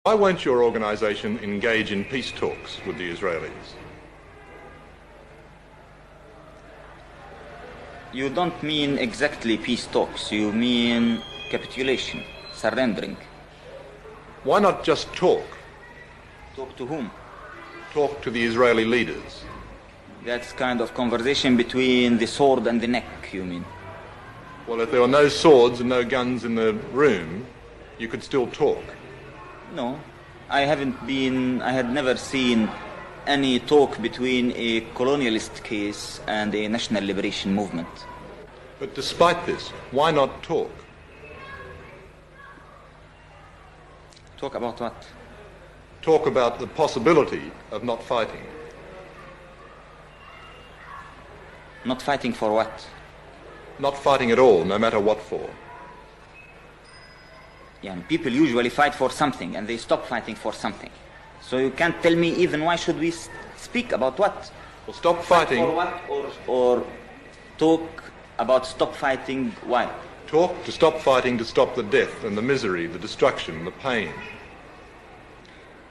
Why won't your organisation engage in peace talks with the Israelis? You don't mean exactly peace talks, you mean capitulation, surrendering. Why not just talk? Talk to whom? Talk to the Israeli leaders. That's kind of conversation between the sword and the neck, you mean? Well, if there were no swords and no guns in the room, you could still talk. No, I had never seen any talk between a colonialist case and a national liberation movement. But despite this, why not talk? Talk about what? Talk about the possibility of not fighting. Not fighting for what? Not fighting at all, no matter what for. Yeah, people usually fight for something and they stop fighting for something. So you can't tell me even why should we speak about what? Well, stop fighting. For what? Or talk about stop fighting, why? Talk to stop fighting, to stop the death and the misery, the destruction, the pain.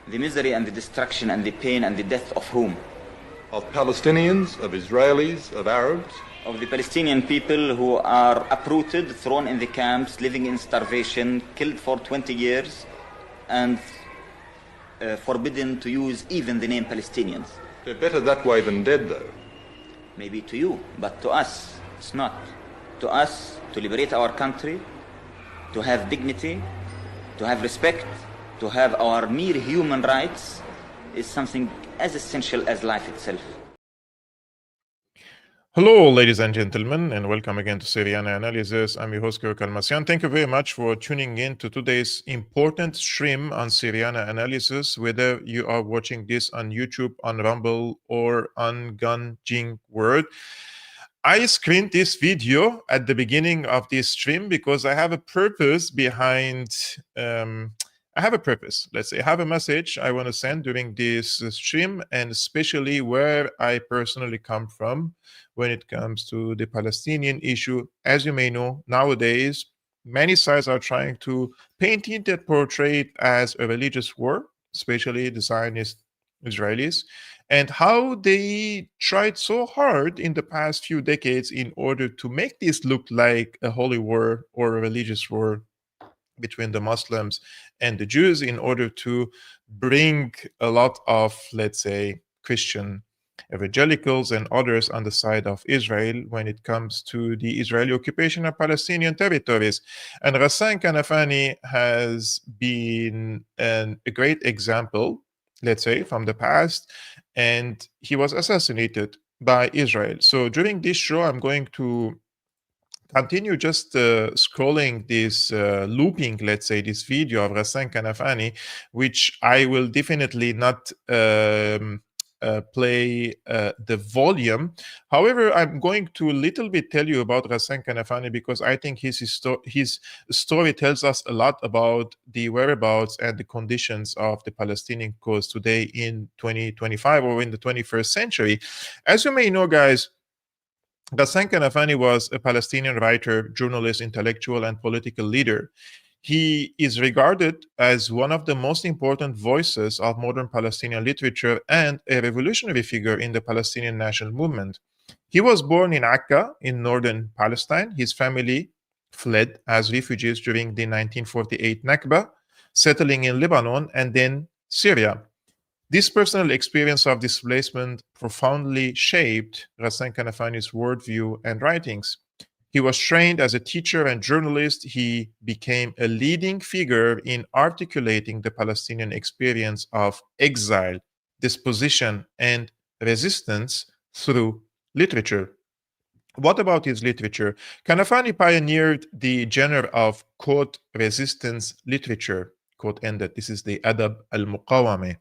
The misery and the destruction and the pain and the death of whom? Of Palestinians, of Israelis, of Arabs. Of the Palestinian people who are uprooted, thrown in the camps, living in starvation, killed for 20 years, and forbidden to use even the name Palestinians. They're better that way than dead, though. Maybe to you, but to us, it's not. To us, to liberate our country, to have dignity, to have respect, to have our mere human rights is something as essential as life itself. Hello, ladies and gentlemen, and welcome again to Syriana Analysis. I'm your host, Kirk Almasian. Thank you very much for tuning in to today's important stream on Syriana Analysis, whether you are watching this on YouTube, on Rumble, or on Gun World. I screened this video at the beginning of this stream because I have a purpose behind... I have a purpose, let's say. I have a message I want to send during this stream, and especially where I personally come from when it comes to the Palestinian issue. As you may know, nowadays, many sides are trying to paint that portrait as a religious war, especially the Zionist Israelis, and how they tried so hard in the past few decades in order to make this look like a holy war or a religious war between the Muslims and the Jews in order to bring a lot of, let's say, Christian evangelicals and others on the side of Israel when it comes to the Israeli occupation of Palestinian territories. And Ghassan Kanafani has been a great example, let's say, from the past, and he was assassinated by Israel. So during this show, I'm going to continue just scrolling this, looping, let's say, this video of Ghassan Kanafani, which I will definitely not play the volume. However, I'm going to a little bit tell you about Ghassan Kanafani because I think his story tells us a lot about the whereabouts and the conditions of the Palestinian cause today in 2025 or in the 21st century. As you may know, guys, Ghassan Kanafani was a Palestinian writer, journalist, intellectual, and political leader. He is regarded as one of the most important voices of modern Palestinian literature and a revolutionary figure in the Palestinian national movement. He was born in Akka in northern Palestine. His family fled as refugees during the 1948 Nakba, settling in Lebanon and then Syria. This personal experience of displacement profoundly shaped Ghassan Kanafani's worldview and writings. He was trained as a teacher and journalist. He became a leading figure in articulating the Palestinian experience of exile, disposition, and resistance through literature. What about his literature? Kanafani pioneered the genre of, quote, resistance literature, quote ended. This is the Adab al-Muqawame.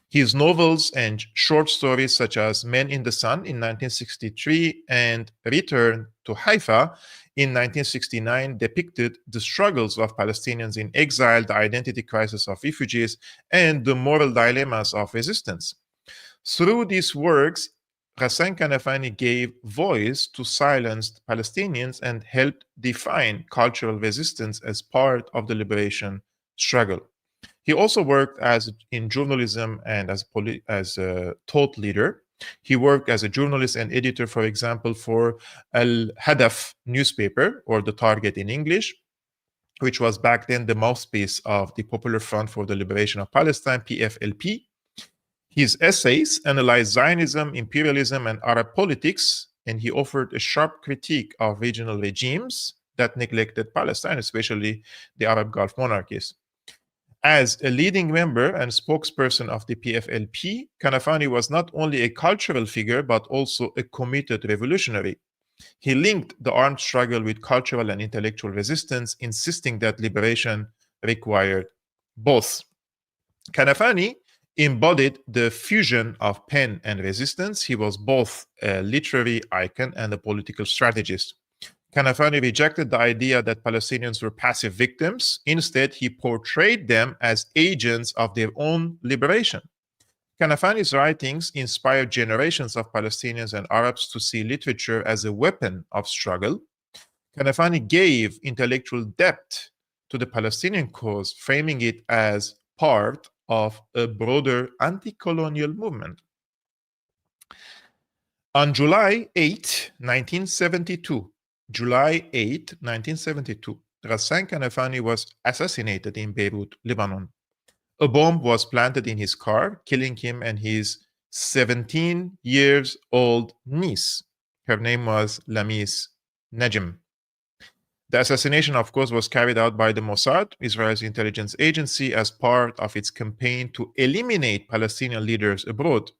His novels and short stories such as Men in the Sun in 1963 and Return to Haifa in 1969 depicted the struggles of Palestinians in exile, the identity crisis of refugees, and the moral dilemmas of resistance. Through these works, Ghassan Kanafani gave voice to silenced Palestinians and helped define cultural resistance as part of the liberation struggle. He also worked in journalism and as a thought leader. He worked as a journalist and editor, for example, for Al Hadaf newspaper, or The Target in English, which was back then the mouthpiece of the Popular Front for the Liberation of Palestine, PFLP. His essays analyzed Zionism, imperialism, and Arab politics, and he offered a sharp critique of regional regimes that neglected Palestine, especially the Arab Gulf monarchies. As a leading member and spokesperson of the PFLP, Kanafani was not only a cultural figure, but also a committed revolutionary. He linked the armed struggle with cultural and intellectual resistance, insisting that liberation required both. Kanafani embodied the fusion of pen and resistance. He was both a literary icon and a political strategist. Kanafani rejected the idea that Palestinians were passive victims. Instead, he portrayed them as agents of their own liberation. Kanafani's writings inspired generations of Palestinians and Arabs to see literature as a weapon of struggle. Kanafani gave intellectual depth to the Palestinian cause, framing it as part of a broader anti-colonial movement. On July 8, 1972, Ghassan Kanafani was assassinated in Beirut, Lebanon. A bomb was planted in his car, killing him and his 17-year-old niece. Her name was Lamis Najm. The assassination, of course, was carried out by the Mossad, Israel's intelligence agency, as part of its campaign to eliminate Palestinian leaders abroad.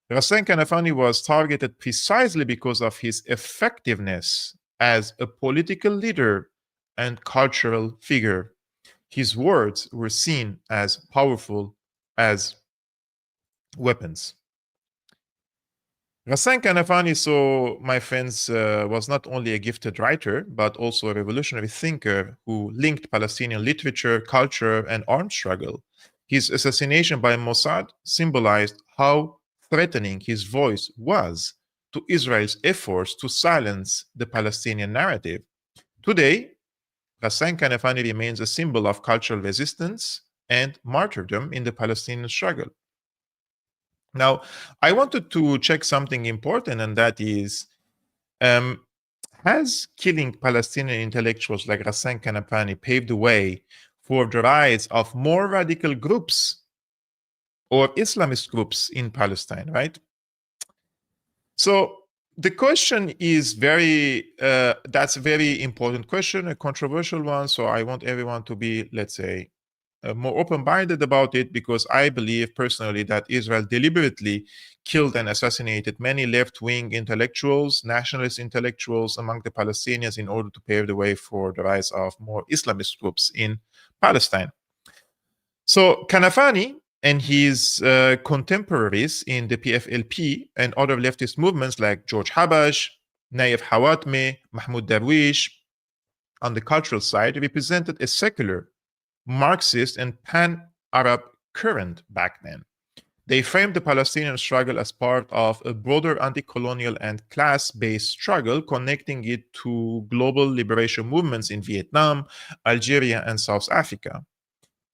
Ghassan Kanafani was targeted precisely because of his effectiveness as a political leader and cultural figure. His words were seen as powerful as weapons. Ghassan Kanafani, so my friends, was not only a gifted writer, but also a revolutionary thinker who linked Palestinian literature, culture, and armed struggle. His assassination by Mossad symbolized how threatening his voice was to Israel's efforts to silence the Palestinian narrative. Today, Ghassan Kanafani remains a symbol of cultural resistance and martyrdom in the Palestinian struggle. Now, I wanted to check something important, and that is, has killing Palestinian intellectuals like Ghassan Kanafani paved the way for the rise of more radical groups or Islamist groups in Palestine, right? So the question is that's a very important question, a controversial one. So I want everyone to be, let's say, more open-minded about it, because I believe personally that Israel deliberately killed and assassinated many left-wing intellectuals, nationalist intellectuals among the Palestinians in order to pave the way for the rise of more Islamist groups in Palestine. So Kanafani and his contemporaries in the PFLP and other leftist movements like George Habash, Naif Hawatmeh, Mahmoud Darwish, on the cultural side, represented a secular, Marxist, and pan-Arab current back then. They framed the Palestinian struggle as part of a broader anti-colonial and class-based struggle, connecting it to global liberation movements in Vietnam, Algeria, and South Africa.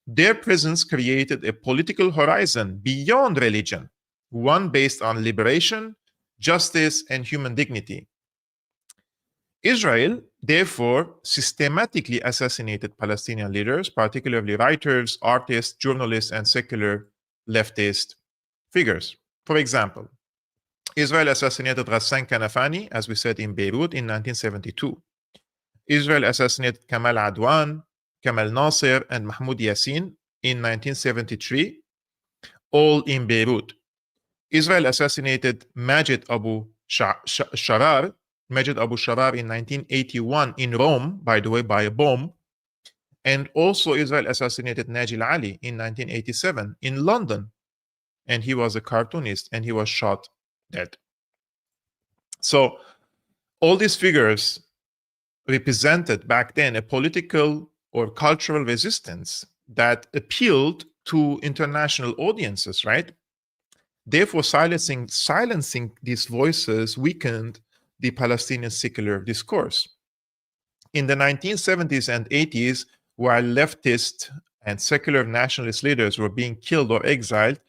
Their presence created a political horizon beyond religion, one based on liberation, justice, and human dignity. Israel, therefore, systematically assassinated Palestinian leaders, particularly writers, artists, journalists, and secular leftist figures. For example, Israel assassinated Ghassan Kanafani, as we said, in Beirut in 1972. Israel assassinated Kamal Adwan, Kamal Nasser, and Mahmoud Yassin in 1973, all in Beirut. Israel assassinated Majid Abu Sharar in 1981 in Rome, by the way, by a bomb. And also Israel assassinated Najil Ali in 1987 in London. And he was a cartoonist and he was shot dead. So all these figures represented back then a political or cultural resistance that appealed to international audiences, right? Therefore, silencing these voices weakened the Palestinian secular discourse. In the 1970s and 80s, while leftists and secular nationalist leaders were being killed or exiled,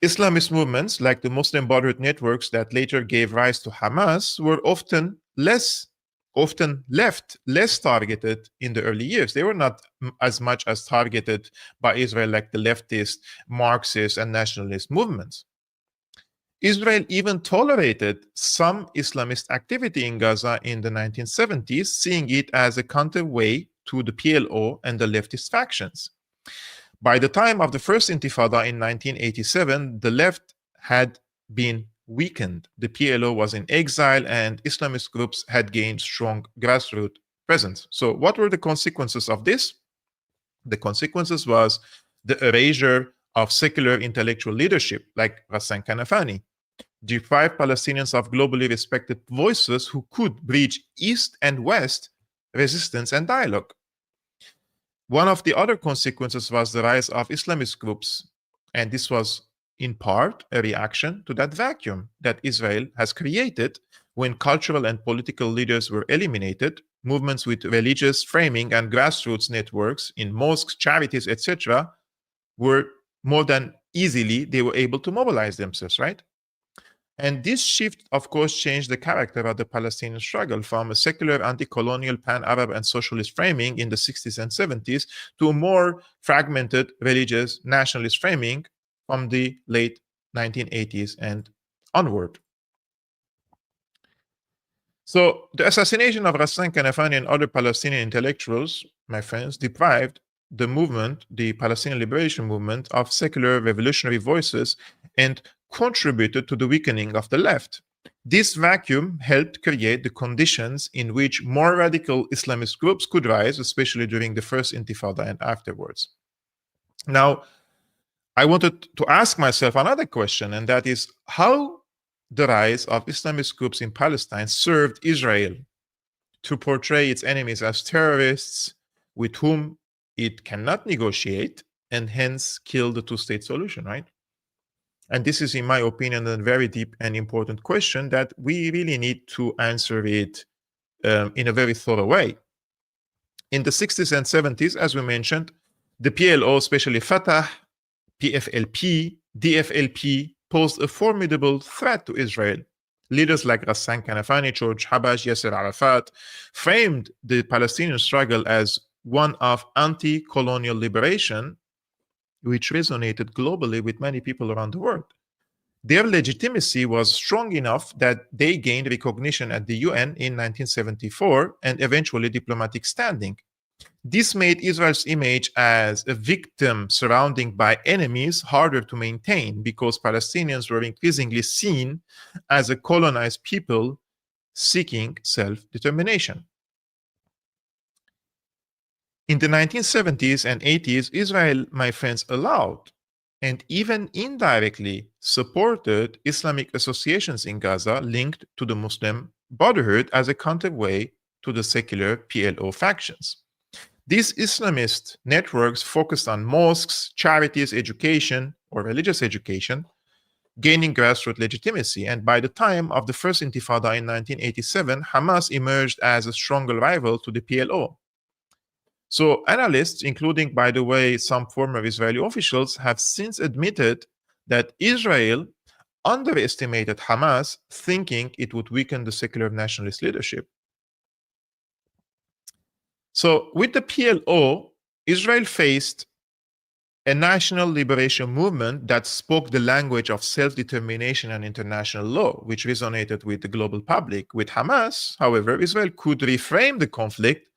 Islamist movements like the Muslim Brotherhood networks that later gave rise to Hamas were often left less targeted in the early years. They were not as much as targeted by Israel like the leftist, Marxist, and nationalist movements. Israel even tolerated some Islamist activity in Gaza in the 1970s, seeing it as a counterweight to the PLO and the leftist factions. By the time of the first Intifada in 1987, the left had been weakened. The PLO was in exile and Islamist groups had gained strong grassroots presence. So what were the consequences of this? The consequences was the erasure of secular intellectual leadership like Ghassan Kanafani, deprived Palestinians of globally respected voices who could bridge East and West resistance and dialogue. One of the other consequences was the rise of Islamist groups, and this was in part a reaction to that vacuum that Israel has created when cultural and political leaders were eliminated. Movements with religious framing and grassroots networks in mosques, charities, etc. were more than easily, they were able to mobilize themselves, right? And this shift, of course, changed the character of the Palestinian struggle from a secular, anti-colonial, pan-Arab, and socialist framing in the 60s and 70s to a more fragmented religious nationalist framing from the late 1980s and onward. So the assassination of Ghassan Kanafani and other Palestinian intellectuals, my friends, deprived the movement, the Palestinian liberation movement, of secular revolutionary voices and contributed to the weakening of the left. This vacuum helped create the conditions in which more radical Islamist groups could rise, especially during the first Intifada and afterwards. Now, I wanted to ask myself another question, and that is how the rise of Islamist groups in Palestine served Israel to portray its enemies as terrorists with whom it cannot negotiate and hence kill the two-state solution, right? And this is, in my opinion, a very deep and important question that we really need to answer it in a very thorough way. In the 60s and 70s, as we mentioned, the PLO, especially Fatah, PFLP, DFLP, posed a formidable threat to Israel. Leaders like Ghassan Kanafani, George Habash, Yasser Arafat framed the Palestinian struggle as one of anti-colonial liberation, which resonated globally with many people around the world. Their legitimacy was strong enough that they gained recognition at the UN in 1974 and eventually diplomatic standing. This made Israel's image as a victim surrounded by enemies harder to maintain because Palestinians were increasingly seen as a colonized people seeking self-determination. In the 1970s and 80s, Israel, my friends, allowed and even indirectly supported Islamic associations in Gaza linked to the Muslim Brotherhood as a counterweight to the secular PLO factions. These Islamist networks focused on mosques, charities, education, or religious education, gaining grassroots legitimacy. And by the time of the first Intifada in 1987, Hamas emerged as a stronger rival to the PLO. So analysts, including, by the way, some former Israeli officials, have since admitted that Israel underestimated Hamas, thinking it would weaken the secular nationalist leadership. So with the PLO, Israel faced a national liberation movement that spoke the language of self-determination and international law, which resonated with the global public. With Hamas, however, Israel could reframe the conflict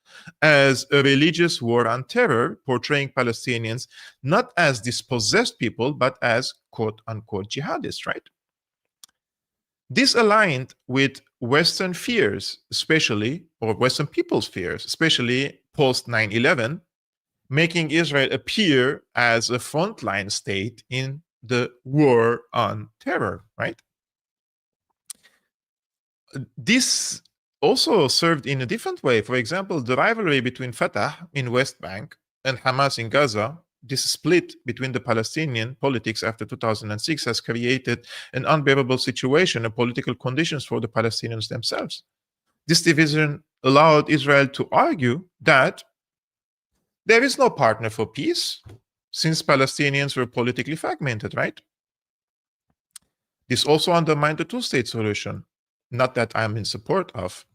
as a religious war on terror, portraying Palestinians not as dispossessed people, but as quote-unquote jihadists, right? This aligned with Western fears, especially, or Western people's fears, especially post 9/11, making Israel appear as a frontline state in the war on terror, right? This also served in a different way. For example, the rivalry between Fatah in West Bank and Hamas in Gaza, this split between the Palestinian politics after 2006 has created an unbearable situation and political conditions for the Palestinians themselves. This division allowed Israel to argue that There is no partner for peace since Palestinians were politically fragmented, right? This also undermined the two-state solution, not that I'm in support of.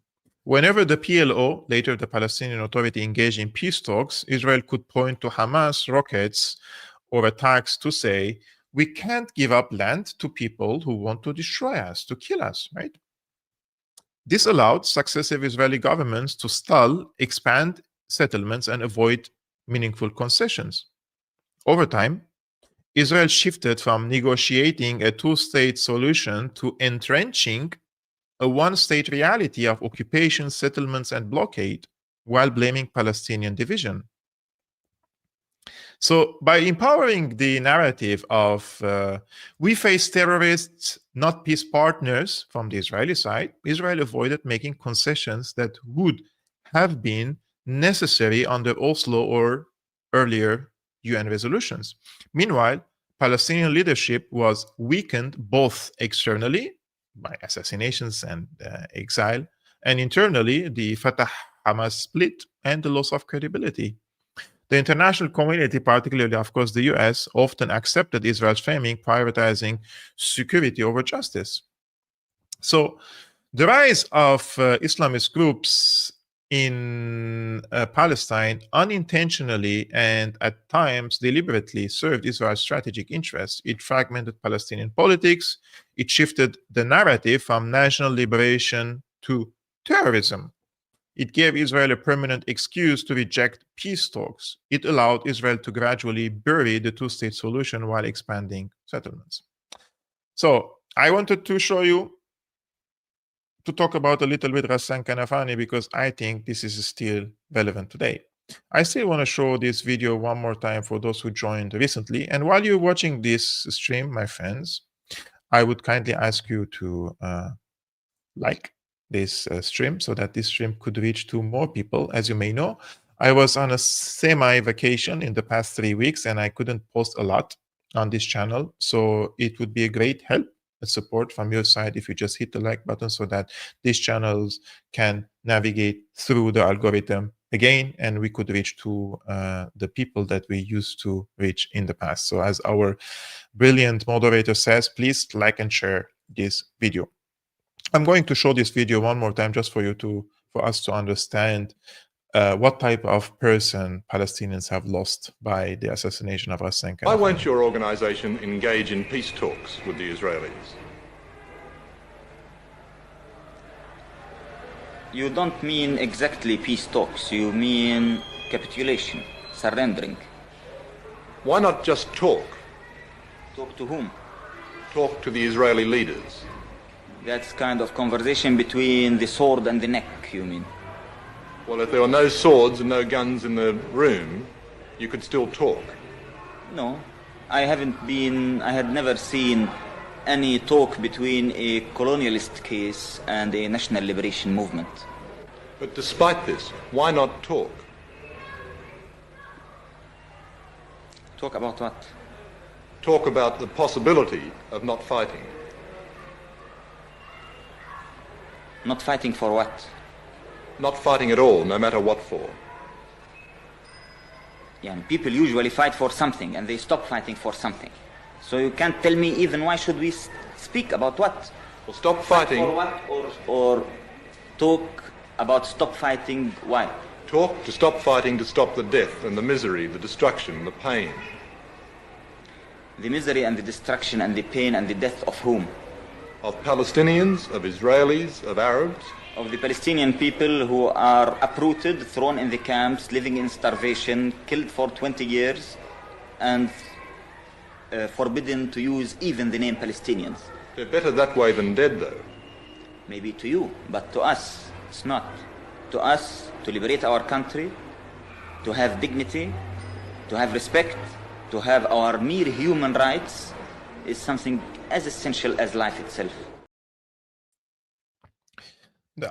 Whenever the PLO, later the Palestinian Authority, engaged in peace talks, Israel could point to Hamas rockets or attacks to say, we can't give up land to people who want to destroy us, to kill us, right? This allowed successive Israeli governments to stall, expand settlements, and avoid meaningful concessions. Over time, Israel shifted from negotiating a two-state solution to entrenching a one-state reality of occupation, settlements, and blockade, while blaming Palestinian division. So by empowering the narrative of we face terrorists, not peace partners from the Israeli side, Israel avoided making concessions that would have been necessary under Oslo or earlier UN resolutions. Meanwhile, Palestinian leadership was weakened both externally by assassinations and exile, and internally, the Fatah-Hamas split and the loss of credibility. The international community, particularly, of course, the US, often accepted Israel's framing, prioritizing security over justice. So the rise of Islamist groups in Palestine unintentionally and at times deliberately served Israel's strategic interests. It fragmented Palestinian politics. It shifted the narrative from national liberation to terrorism. It gave Israel a permanent excuse to reject peace talks. It allowed Israel to gradually bury the two-state solution while expanding settlements. So I wanted to show you, to talk about a little bit Ghassan Kanafani, because I think this is still relevant today. I still want to show this video one more time for those who joined recently. And while you're watching this stream, my friends, I would kindly ask you to like this stream so that this stream could reach to more people. As you may know, I was on a semi-vacation in the past 3 weeks and I couldn't post a lot on this channel. So it would be a great help and support from your side if you just hit the like button so that these channels can navigate through the algorithm again and we could reach to the people that we used to reach in the past. So as our brilliant moderator says, please like and share this video. I'm going to show this video one more time just for us to understand what type of person Palestinians have lost by the assassination of Ghassan Kanafani. Why won't your organization engage in peace talks with the Israelis? You don't mean exactly peace talks, you mean capitulation, surrendering. Why not just talk? Talk to whom? Talk to the Israeli leaders. That's kind of conversation between the sword and the neck, you mean? Well, if there were no swords and no guns in the room, you could still talk. No, I had never seen any talk between a colonialist case and a national liberation movement. But despite this, why not talk? Talk about what? Talk about the possibility of not fighting. Not fighting for what? Not fighting at all, no matter what for. Yeah, people usually fight for something and they stop fighting for something. So you can't tell me even why should we speak about what? Well, stop fighting. For what? Or talk about stop fighting, why? Talk to stop fighting, to stop the death and the misery, the destruction, the pain. The misery and the destruction and the pain and the death of whom? Of Palestinians, of Israelis, of Arabs. Of the Palestinian people who are uprooted, thrown in the camps, living in starvation, killed for 20 years, and forbidden to use even the name Palestinians. They're better that way than dead, though. Maybe to you, but to us, it's not. To us, to liberate our country, to have dignity, to have respect, to have our mere human rights, is something as essential as life itself.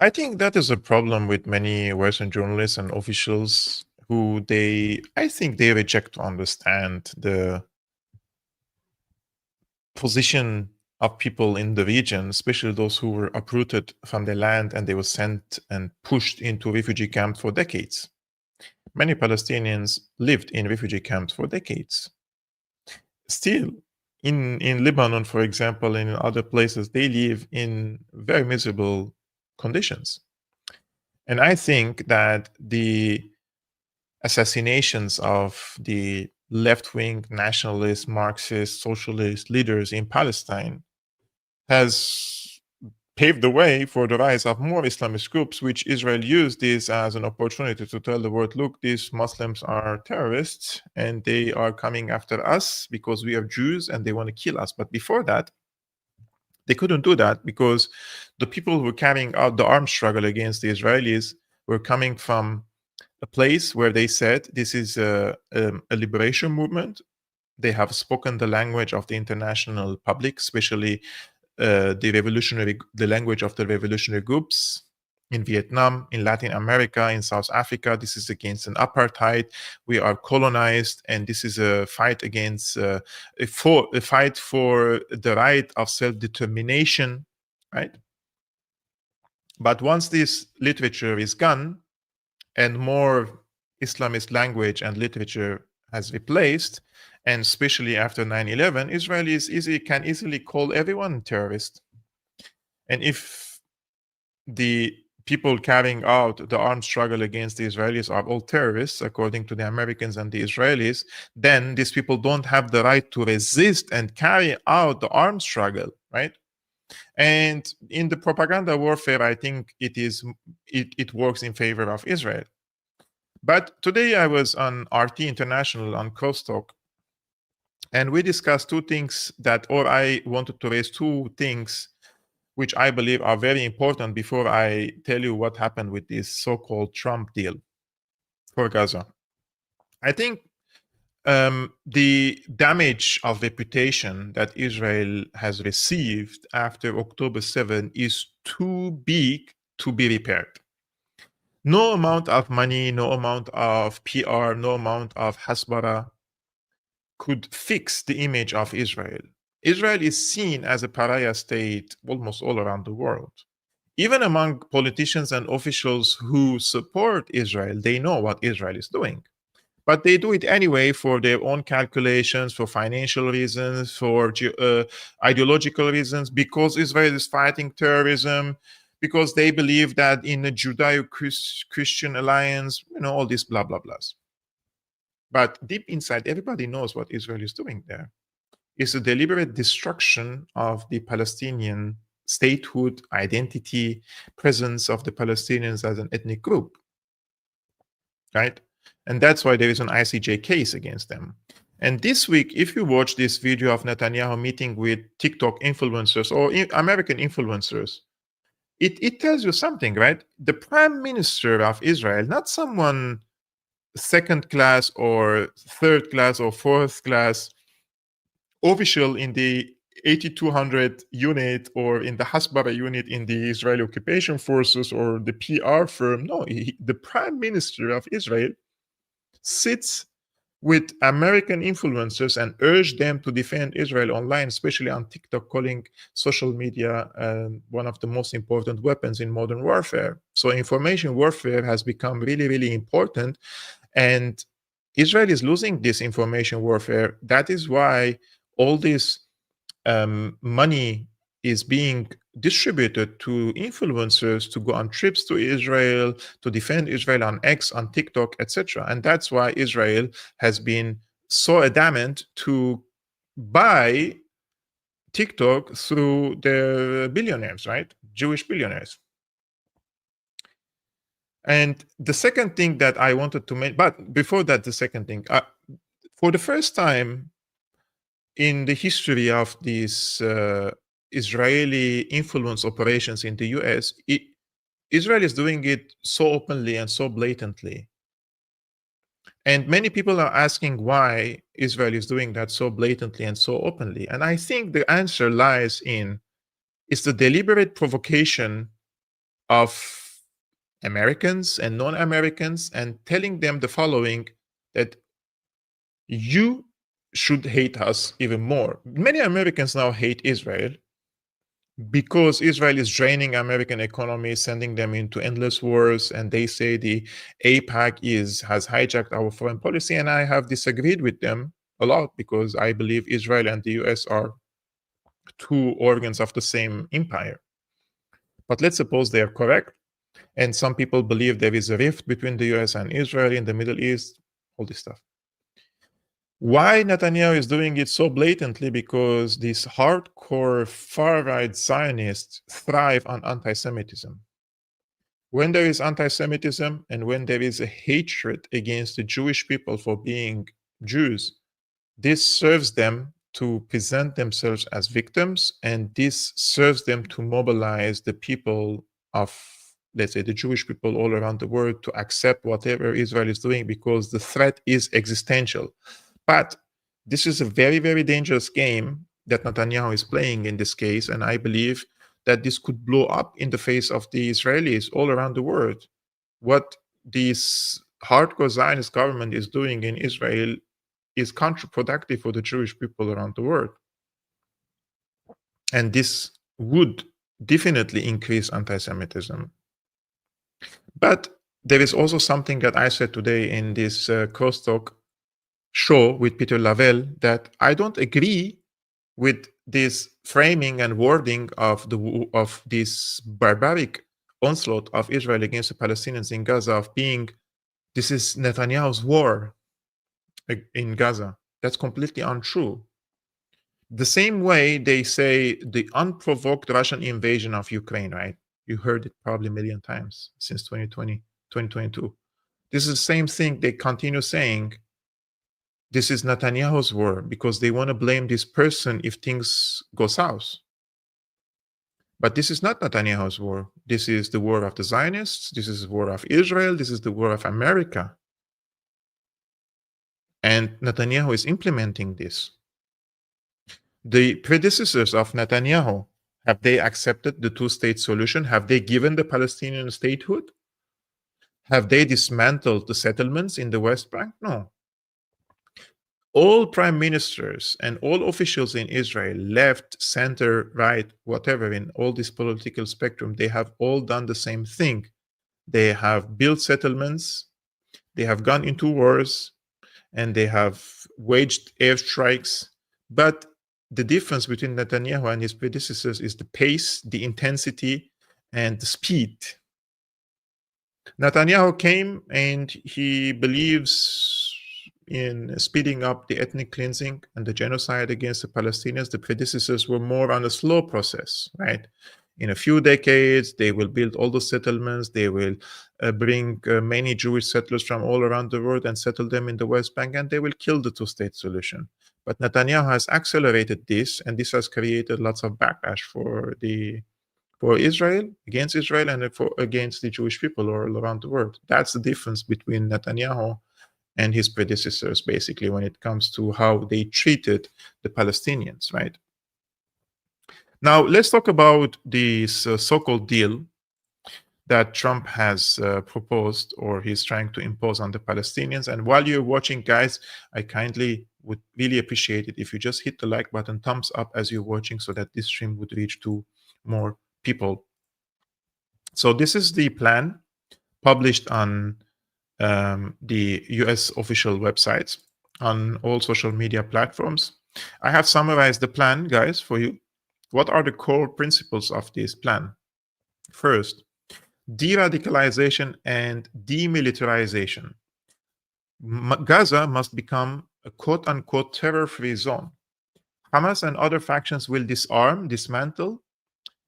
I think that is a problem with many Western journalists and officials who I think they reject to understand the position of people in the region, especially those who were uprooted from their land and they were sent and pushed into refugee camps for decades. Many Palestinians lived in refugee camps for decades. Still, in Lebanon, for example, and in other places, they live in very miserable conditions. And I think that the assassinations of the left-wing nationalist, Marxist, socialist leaders in Palestine has paved the way for the rise of more Islamist groups, which Israel used this as an opportunity to tell the world, look, these Muslims are terrorists and they are coming after us because we are Jews and they want to kill us. But before that, they couldn't do that because the people who were carrying out the armed struggle against the Israelis were coming from a place where they said this is a liberation movement. They have spoken the language of the international public, especially the language of the revolutionary groups in Vietnam, in Latin America, in South Africa. This is against an apartheid. We are colonized, and this is a fight against a fight for the right of self-determination, right? But once this literature is gone, and more Islamist language and literature has replaced, and especially after 9/11, Israel can easily call everyone terrorist. And if the people carrying out the armed struggle against the Israelis are all terrorists, according to the Americans and the Israelis, then these people don't have the right to resist and carry out the armed struggle, right? And in the propaganda warfare, I think it works in favor of Israel. But today I was on RT International on Crosstalk, and we discussed two things I wanted to raise two things which I believe are very important before I tell you what happened with this so-called Trump deal for Gaza. I think the damage of reputation that Israel has received after October 7 is too big to be repaired. No amount of money, no amount of PR, no amount of hasbara could fix the image of Israel. Israel is seen as a pariah state almost all around the world. Even among politicians and officials who support Israel, they know what Israel is doing. But they do it anyway for their own calculations, for financial reasons, for ideological reasons, because Israel is fighting terrorism, because they believe that in a Judeo-Christian alliance, all these blah, blah, blahs. But deep inside, everybody knows what Israel is doing there. It's a deliberate destruction of the Palestinian statehood, identity, presence of the Palestinians as an ethnic group, right? And that's why there is an ICJ case against them. And this week, if you watch this video of Netanyahu meeting with TikTok influencers or American influencers, it tells you something, right? The prime minister of Israel, not someone second class or third class or fourth class official in the 8200 unit or in the Hasbara unit in the Israeli occupation forces or the PR firm. No, the prime minister of Israel sits with American influencers and urge them to defend Israel online, especially on TikTok, calling social media one of the most important weapons in modern warfare. So information warfare has become really, really important. And Israel is losing this information warfare. That is why all this money is being distributed to influencers to go on trips to Israel, to defend Israel on X, on TikTok, etc. And that's why Israel has been so adamant to buy TikTok through their billionaires, right? Jewish billionaires. And the second thing that I wanted to make, but before that, the second thing, for the first time in the history of these Israeli influence operations in the US, Israel is doing it so openly and so blatantly. And many people are asking why Israel is doing that so blatantly and so openly. And I think the answer lies in it's the deliberate provocation of Americans and non-Americans and telling them the following, that you should hate us even more. Many Americans now hate Israel because Israel is draining American economy, sending them into endless wars, and they say the AIPAC has hijacked our foreign policy, and I have disagreed with them a lot because I believe Israel and the US are two organs of the same empire. But let's suppose they are correct, and some people believe there is a rift between the US and Israel in the Middle East, all this stuff. Why Netanyahu is doing it so blatantly? Because these hardcore far-right Zionists thrive on anti-Semitism. When there is anti-Semitism and when there is a hatred against the Jewish people for being Jews, this serves them to present themselves as victims, and this serves them to mobilize the people of, let's say, the Jewish people all around the world to accept whatever Israel is doing, because the threat is existential. But this is a very, very dangerous game that Netanyahu is playing in this case, and I believe that this could blow up in the face of the Israelis all around the world. What this hardcore Zionist government is doing in Israel is counterproductive for the Jewish people around the world. And this would definitely increase anti-Semitism. But there is also something that I said today in this crosstalk show with Peter Lavelle, that I don't agree with this framing and wording of this barbaric onslaught of Israel against the Palestinians in Gaza of being, this is Netanyahu's war in Gaza. That's completely untrue. The same way they say the unprovoked Russian invasion of Ukraine, right? You heard it probably a million times since 2020, 2022. This is the same thing they continue saying. This is Netanyahu's war because they want to blame this person if things go south. But this is not Netanyahu's war. This is the war of the Zionists. This is the war of Israel. This is the war of America. And Netanyahu is implementing this. The predecessors of Netanyahu, have they accepted the two-state solution? Have they given the Palestinian statehood? Have they dismantled the settlements in the West Bank? No. All prime ministers and all officials in Israel, left, center, right, whatever, in all this political spectrum, they have all done the same thing. They have built settlements, they have gone into wars, and they have waged airstrikes. But the difference between Netanyahu and his predecessors is the pace, the intensity, and the speed. Netanyahu came and he believes in speeding up the ethnic cleansing and the genocide against the Palestinians. The predecessors were more on a slow process, right? In a few decades, they will build all the settlements. They will bring many Jewish settlers from all around the world and settle them in the West Bank, and they will kill the two-state solution. But Netanyahu has accelerated this, and this has created lots of backlash for Israel, against Israel, and against the Jewish people all around the world. That's the difference between Netanyahu and his predecessors, basically, when it comes to how they treated the Palestinians, right? Now, let's talk about this so-called deal that Trump has proposed, or he's trying to impose on the Palestinians. And while you're watching, guys, I kindly would really appreciate it if you just hit the like button, thumbs up as you're watching, so that this stream would reach to more people. So this is the plan published on the US official websites, on all social media platforms. I have summarized the plan, guys, for you. What are the core principles of this plan? First, de-radicalization and demilitarization. Gaza must become a quote-unquote terror-free zone. Hamas and other factions will dismantle.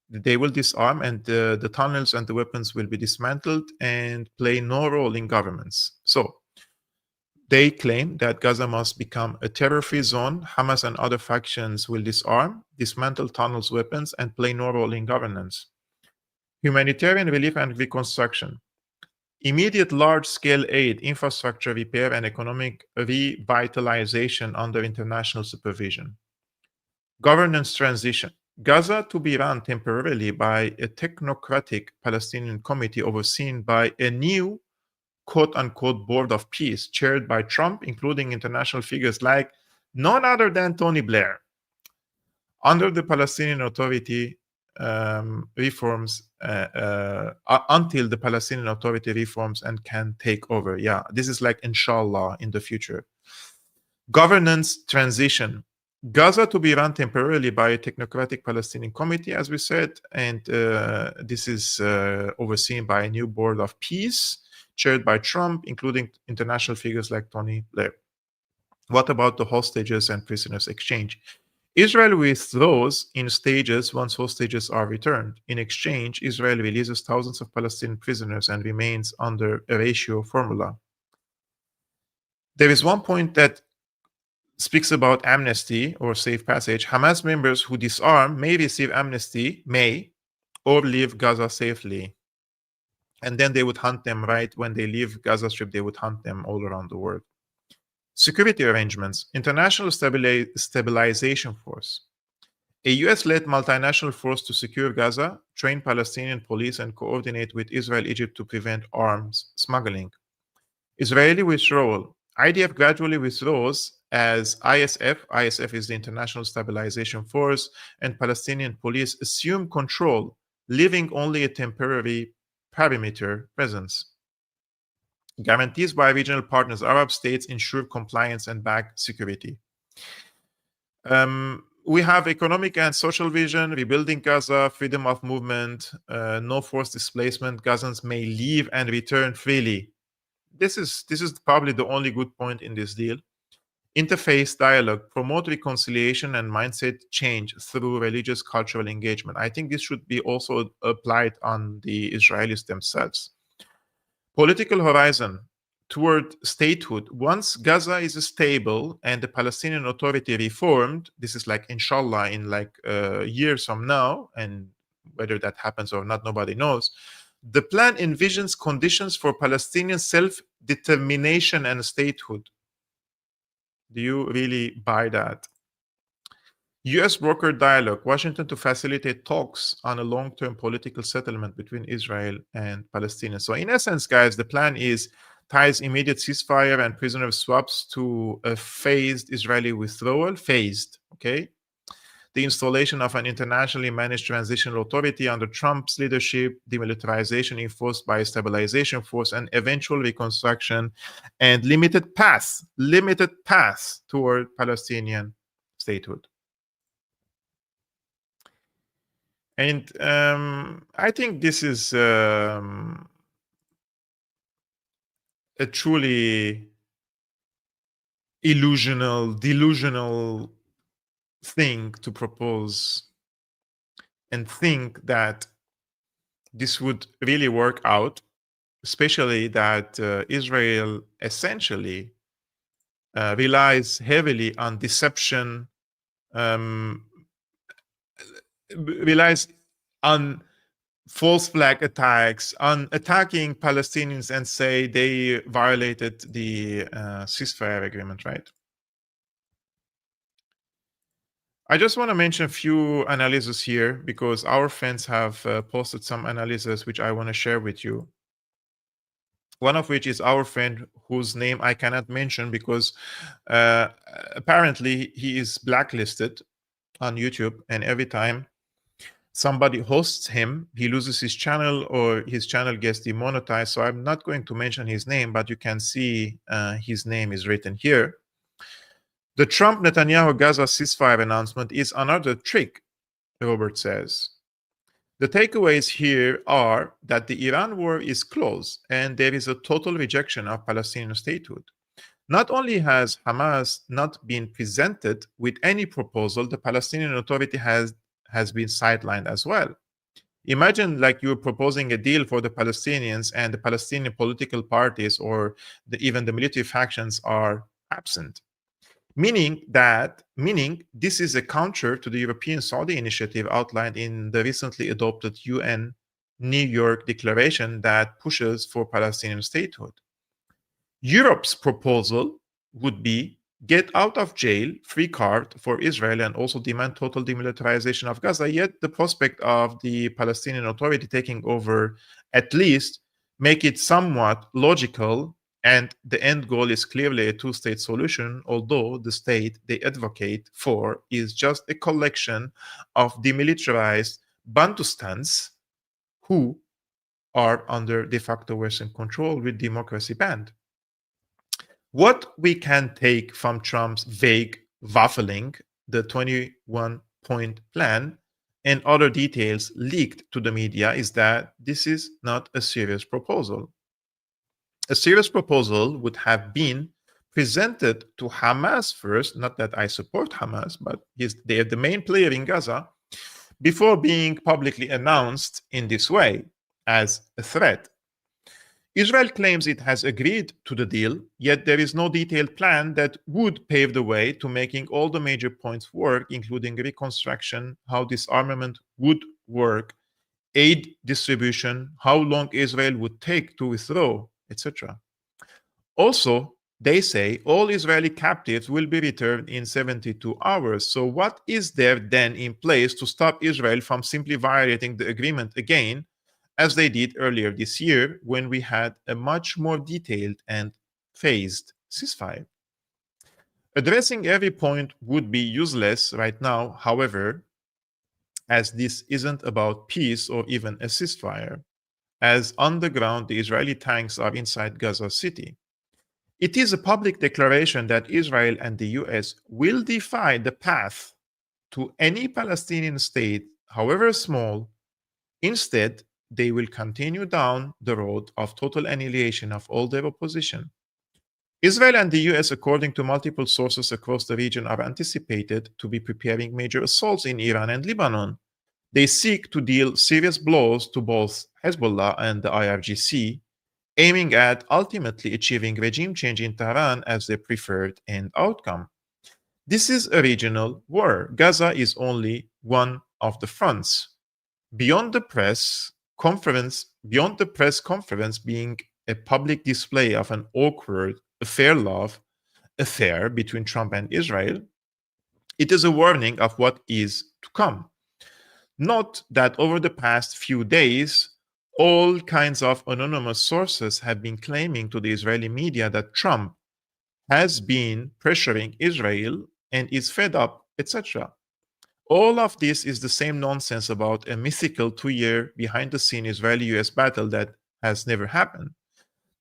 They will disarm, and the tunnels and the weapons will be dismantled and play no role in governments. So they claim that Gaza must become a terror-free zone. Hamas and other factions will disarm, dismantle tunnels, weapons, and play no role in governance. Humanitarian relief and reconstruction. Immediate large-scale aid, infrastructure repair, and economic revitalization under international supervision. Governance transition. Gaza to be run temporarily by a technocratic Palestinian committee overseen by a new quote-unquote board of peace chaired by Trump, including international figures like none other than Tony Blair. Under the Palestinian Authority, reforms until the Palestinian Authority reforms and can take over. Yeah, this is like inshallah in the future. Governance transition. Gaza to be run temporarily by a technocratic Palestinian committee, as we said, and this is overseen by a new board of peace chaired by Trump, including international figures like Tony Blair. What about the hostages and prisoners exchange? Israel withdraws in stages once hostages are returned. In exchange, Israel releases thousands of Palestinian prisoners and remains under a ratio formula. There is one point that speaks about amnesty or safe passage. Hamas members who disarm may receive amnesty, or leave Gaza safely. And then they would hunt them, right? When they leave Gaza Strip, they would hunt them all around the world. Security arrangements. International stabilization force. A US-led multinational force to secure Gaza, train Palestinian police, and coordinate with Israel, Egypt to prevent arms smuggling. Israeli withdrawal. IDF gradually withdraws as ISF is the International Stabilization Force, and Palestinian police assume control, leaving only a temporary perimeter presence. Guarantees by regional partners, Arab states ensure compliance and back security. We have economic and social vision, rebuilding Gaza, freedom of movement, no forced displacement. Gazans may leave and return freely. This is probably the only good point in this deal. Interfaith dialogue, promote reconciliation and mindset change through religious cultural engagement. I think this should be also applied on the Israelis themselves. Political horizon toward statehood. Once Gaza is stable and the Palestinian Authority reformed, this is like inshallah in like years from now, and whether that happens or not, nobody knows. The plan envisions conditions for Palestinian self-determination and statehood. Do you really buy that? US brokered dialogue, Washington to facilitate talks on a long-term political settlement between Israel and Palestinians. So in essence, guys, the plan ties immediate ceasefire and prisoner swaps to a phased Israeli withdrawal, okay? The installation of an internationally managed transitional authority under Trump's leadership, demilitarization enforced by a stabilization force, and eventual reconstruction, and limited path toward Palestinian statehood. And I think this is a truly delusional thing to propose and think that this would really work out, especially that Israel essentially relies heavily on deception, relies on false flag attacks, on attacking Palestinians and say they violated the ceasefire agreement, right? I just want to mention a few analyses here because our friends have posted some analyses which I want to share with you. One of which is our friend whose name I cannot mention because apparently he is blacklisted on YouTube, and every time somebody hosts him, he loses his channel or his channel gets demonetized. So I'm not going to mention his name, but you can see his name is written here. The Trump-Netanyahu Gaza ceasefire announcement is another trick, Robert says. The takeaways here are that the Iran war is close and there is a total rejection of Palestinian statehood. Not only has Hamas not been presented with any proposal, the Palestinian Authority has been sidelined as well. Imagine like you're proposing a deal for the Palestinians and the Palestinian political parties or even the military factions are absent. Meaning this is a counter to the European Saudi initiative outlined in the recently adopted UN New York Declaration that pushes for Palestinian statehood. Europe's proposal would be get out of jail, free card for Israel, and also demand total demilitarization of Gaza. Yet the prospect of the Palestinian Authority taking over at least make it somewhat logical, and the end goal is clearly a two-state solution, although the state they advocate for is just a collection of demilitarized Bantustans who are under de facto Western control with democracy banned. What we can take from Trump's vague waffling, the 21-point plan, and other details leaked to the media is that this is not a serious proposal. A serious proposal would have been presented to Hamas first, not that I support Hamas, but they are the main player in Gaza, before being publicly announced in this way as a threat. Israel claims it has agreed to the deal, yet there is no detailed plan that would pave the way to making all the major points work, including reconstruction, how disarmament would work, aid distribution, how long Israel would take to withdraw, etc. Also, they say all Israeli captives will be returned in 72 hours. So what is there then in place to stop Israel from simply violating the agreement again, as they did earlier this year when we had a much more detailed and phased ceasefire? Addressing every point would be useless right now, however, as this isn't about peace or even a ceasefire, as on the ground the Israeli tanks are inside Gaza City. It is a public declaration that Israel and the US will defy the path to any Palestinian state, however small. Instead, they will continue down the road of total annihilation of all their opposition. Israel and the US, according to multiple sources across the region, are anticipated to be preparing major assaults in Iran and Lebanon. They seek to deal serious blows to both Hezbollah and the IRGC, aiming at ultimately achieving regime change in Tehran as their preferred end outcome. This is a regional war. Gaza is only one of the fronts. Beyond the press conference being a public display of an awkward affair between Trump and Israel, it is a warning of what is to come. Note that over the past few days, all kinds of anonymous sources have been claiming to the Israeli media that Trump has been pressuring Israel and is fed up, etc. All of this is the same nonsense about a mythical 2-year behind-the-scene Israeli-US battle that has never happened.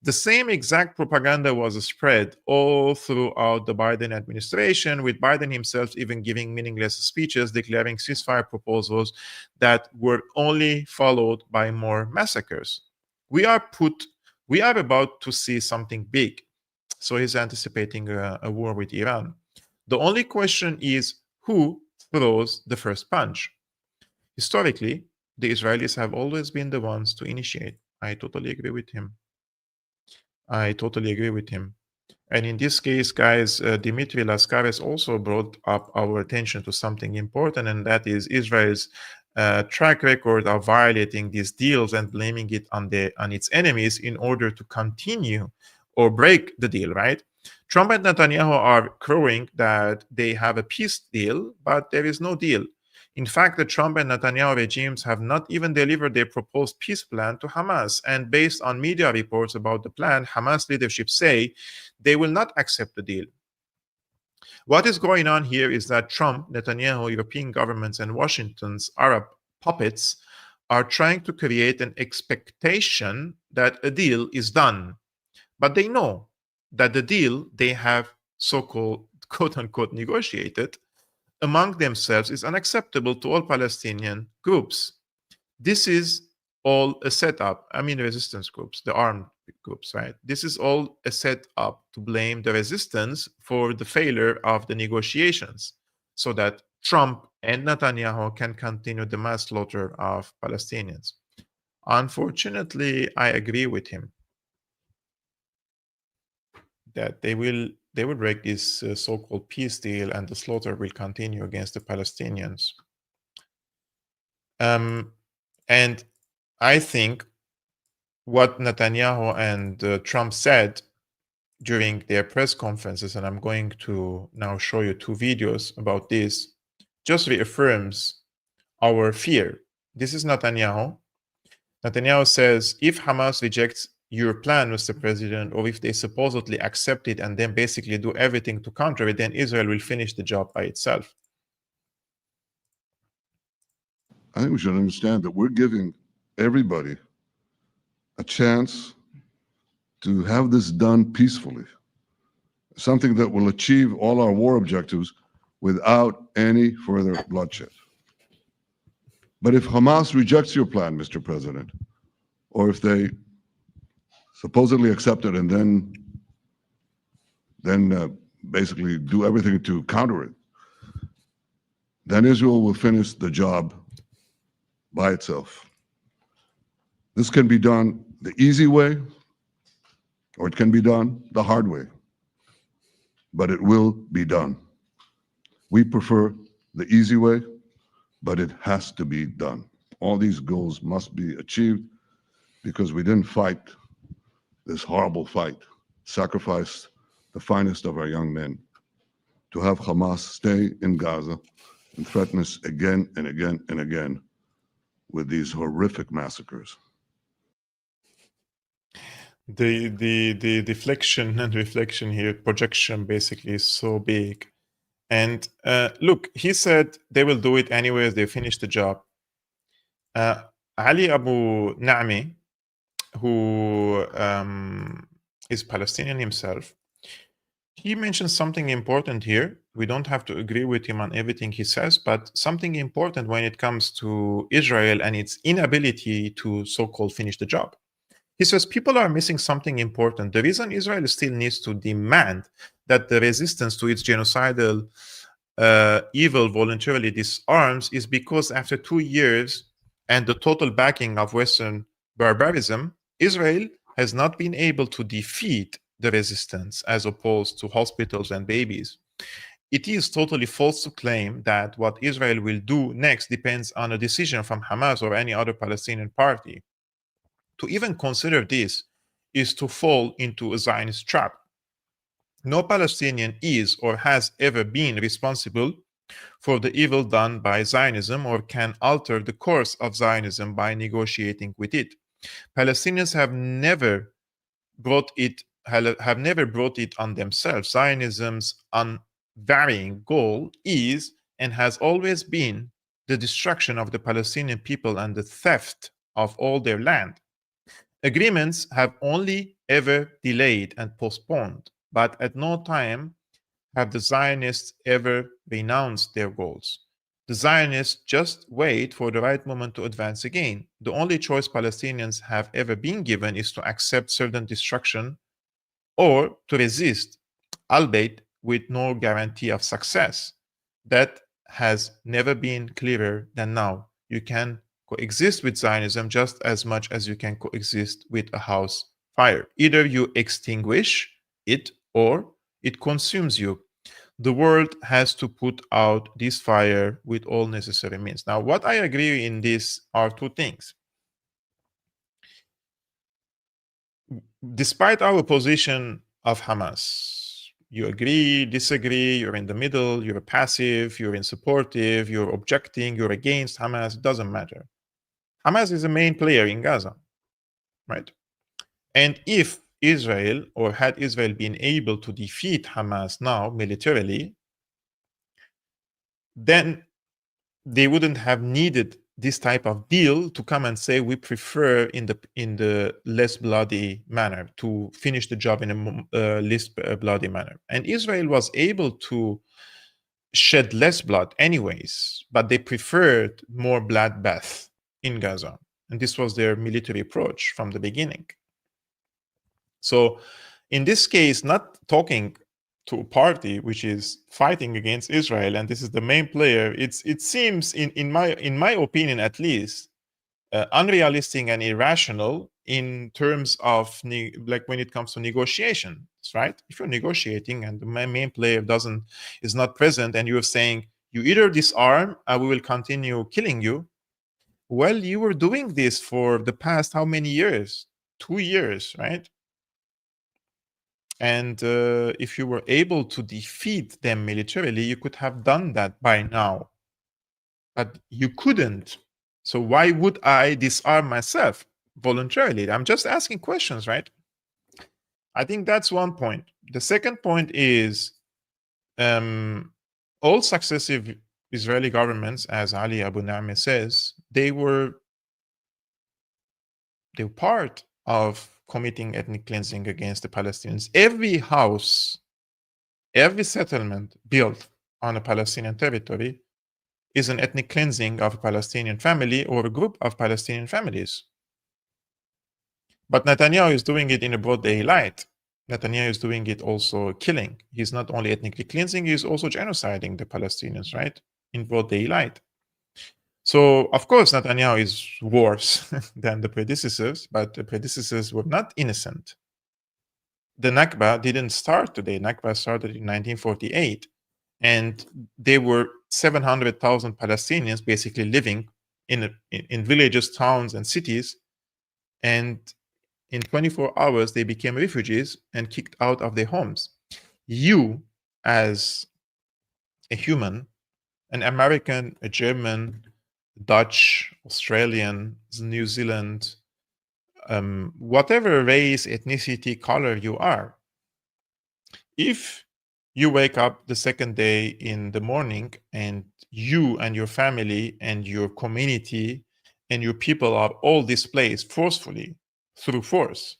The same exact propaganda was spread all throughout the Biden administration, with Biden himself even giving meaningless speeches declaring ceasefire proposals that were only followed by more massacres. We are about to see something big. So he's anticipating a war with Iran. The only question is who throws the first punch. Historically, the Israelis have always been the ones to initiate. I totally agree with him. And in this case, guys, Dmitry Laskares also brought up our attention to something important, and that is Israel's track record of violating these deals and blaming it on its enemies in order to continue or break the deal, right? Trump and Netanyahu are crowing that they have a peace deal, but there is no deal. In fact, the Trump and Netanyahu regimes have not even delivered their proposed peace plan to Hamas. And based on media reports about the plan, Hamas leadership say they will not accept the deal. What is going on here is that Trump, Netanyahu, European governments, and Washington's Arab puppets are trying to create an expectation that a deal is done. But they know that the deal they have so-called quote-unquote negotiated among themselves is unacceptable to all Palestinian groups. This is all a setup. I mean, resistance groups, the armed groups, right? This is all a setup to blame the resistance for the failure of the negotiations so that Trump and Netanyahu can continue the mass slaughter of Palestinians. Unfortunately, I agree with him that they will break this so-called peace deal and the slaughter will continue against the Palestinians. And I think what Netanyahu and Trump said during their press conferences, and I'm going to now show you 2 videos about this, just reaffirms our fear. This is Netanyahu. Netanyahu says, if Hamas rejects your plan, Mr. President, or if they supposedly accept it and then basically do everything to counter it, then Israel will finish the job by itself. I think we should understand that we're giving everybody a chance to have this done peacefully, something that will achieve all our war objectives without any further bloodshed. But if Hamas rejects your plan, Mr. President, or if they supposedly accept it and then basically do everything to counter it, then Israel will finish the job by itself. This can be done the easy way, or it can be done the hard way, but it will be done. We prefer the easy way, but it has to be done. All these goals must be achieved because we didn't fight this horrible fight, sacrifice the finest of our young men to have Hamas stay in Gaza and threaten us again and again and again with these horrific massacres. The deflection and reflection here, projection basically is so big. And look, he said they will do it anyways, they finish the job. Ali Abu Na'mi, who is Palestinian himself, he mentions something important here. We don't have to agree with him on everything he says, but something important when it comes to Israel and its inability to so-called finish the job. He says people are missing something important. The reason Israel still needs to demand that the resistance to its genocidal evil voluntarily disarms is because after 2 years and the total backing of Western barbarism, Israel has not been able to defeat the resistance as opposed to hospitals and babies. It is totally false to claim that what Israel will do next depends on a decision from Hamas or any other Palestinian party. To even consider this is to fall into a Zionist trap. No Palestinian is or has ever been responsible for the evil done by Zionism or can alter the course of Zionism by negotiating with it. Palestinians have never brought it on themselves. Zionism's unvarying goal is and has always been the destruction of the Palestinian people and the theft of all their land. Agreements have only ever delayed and postponed, but at no time have the Zionists ever renounced their goals. The Zionists just wait for the right moment to advance again. The only choice Palestinians have ever been given is to accept certain destruction or to resist, albeit with no guarantee of success. That has never been clearer than now. You can coexist with Zionism just as much as you can coexist with a house fire. Either you extinguish it or it consumes you. The world has to put out this fire with all necessary means. Now, what I agree in this are two things. Despite our position of Hamas, you agree, disagree, you're in the middle, you're passive, you're in supportive, you're objecting, you're against Hamas, it doesn't matter. Hamas is a main player in Gaza, right? And if Israel, or had Israel been able to defeat Hamas now militarily, then they wouldn't have needed this type of deal to come and say we prefer in the less bloody manner, to finish the job in a less bloody manner. And Israel was able to shed less blood anyways, but they preferred more bloodbath in Gaza. And this was their military approach from the beginning. So in this case, not talking to a party which is fighting against Israel, and this is the main player, it seems, in my opinion at least, unrealistic and irrational in terms of like when it comes to negotiations, right? If you're negotiating and the main player is not present, and you're saying you either disarm or we will continue killing you. Well, you were doing this for the past how many years? 2 years, right? And if you were able to defeat them militarily, you could have done that by now. But you couldn't. So why would I disarm myself voluntarily? I'm just asking questions, right? I think that's one point. The second point is all successive Israeli governments, as Ali Abu Na'meh says, they were part of committing ethnic cleansing against the Palestinians. Every house, every settlement built on a Palestinian territory is an ethnic cleansing of a Palestinian family or a group of Palestinian families. But Netanyahu is doing it in a broad daylight. Netanyahu is doing it also killing. He's not only ethnically cleansing, he's also genociding the Palestinians, right? In broad daylight. So, of course, Netanyahu is worse than the predecessors, but the predecessors were not innocent. The Nakba didn't start today. Nakba started in 1948. And there were 700,000 Palestinians basically living in villages, towns, and cities. And in 24 hours, they became refugees and kicked out of their homes. You, as a human, an American, a German, Dutch, Australian, New Zealand, whatever race, ethnicity, color you are, if you wake up the second day in the morning and you and your family and your community and your people are all displaced forcefully through force,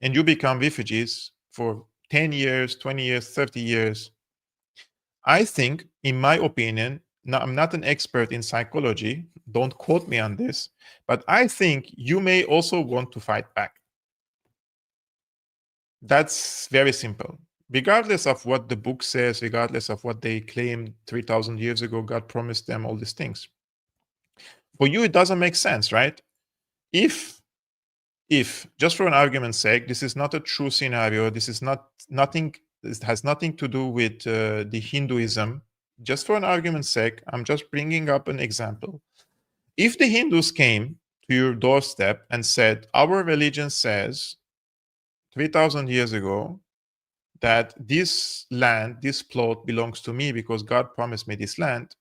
and you become refugees for 10 years, 20 years, 30 years, I think, in my opinion, now I'm not an expert in psychology, don't quote me on this, but I think you may also want to fight back. That's very simple. Regardless of what the book says, regardless of what they claimed 3,000 years ago, God promised them all these things. For you, it doesn't make sense, right? If just for an argument's sake, this is not a true scenario, this is nothing, it has nothing to do with the Hinduism. Just for an argument's sake, I'm just bringing up an example. If the Hindus came to your doorstep and said, our religion says 3,000 years ago that this land, this plot belongs to me because God promised me this land,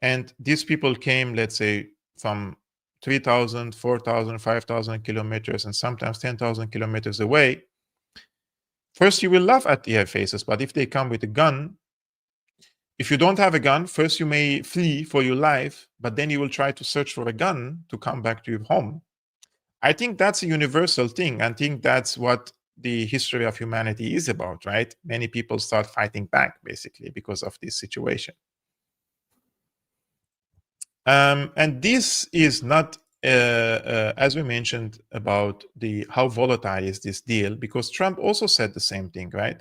and these people came, let's say, from 3,000, 4,000, 5,000 kilometers, and sometimes 10,000 kilometers away, first you will laugh at their faces, but if they come with a gun, if you don't have a gun, first you may flee for your life, but then you will try to search for a gun to come back to your home. I think that's a universal thing. I think that's what the history of humanity is about, right? Many people start fighting back, basically, because of this situation. And this is not, as we mentioned, about how volatile is this deal, because Trump also said the same thing, right?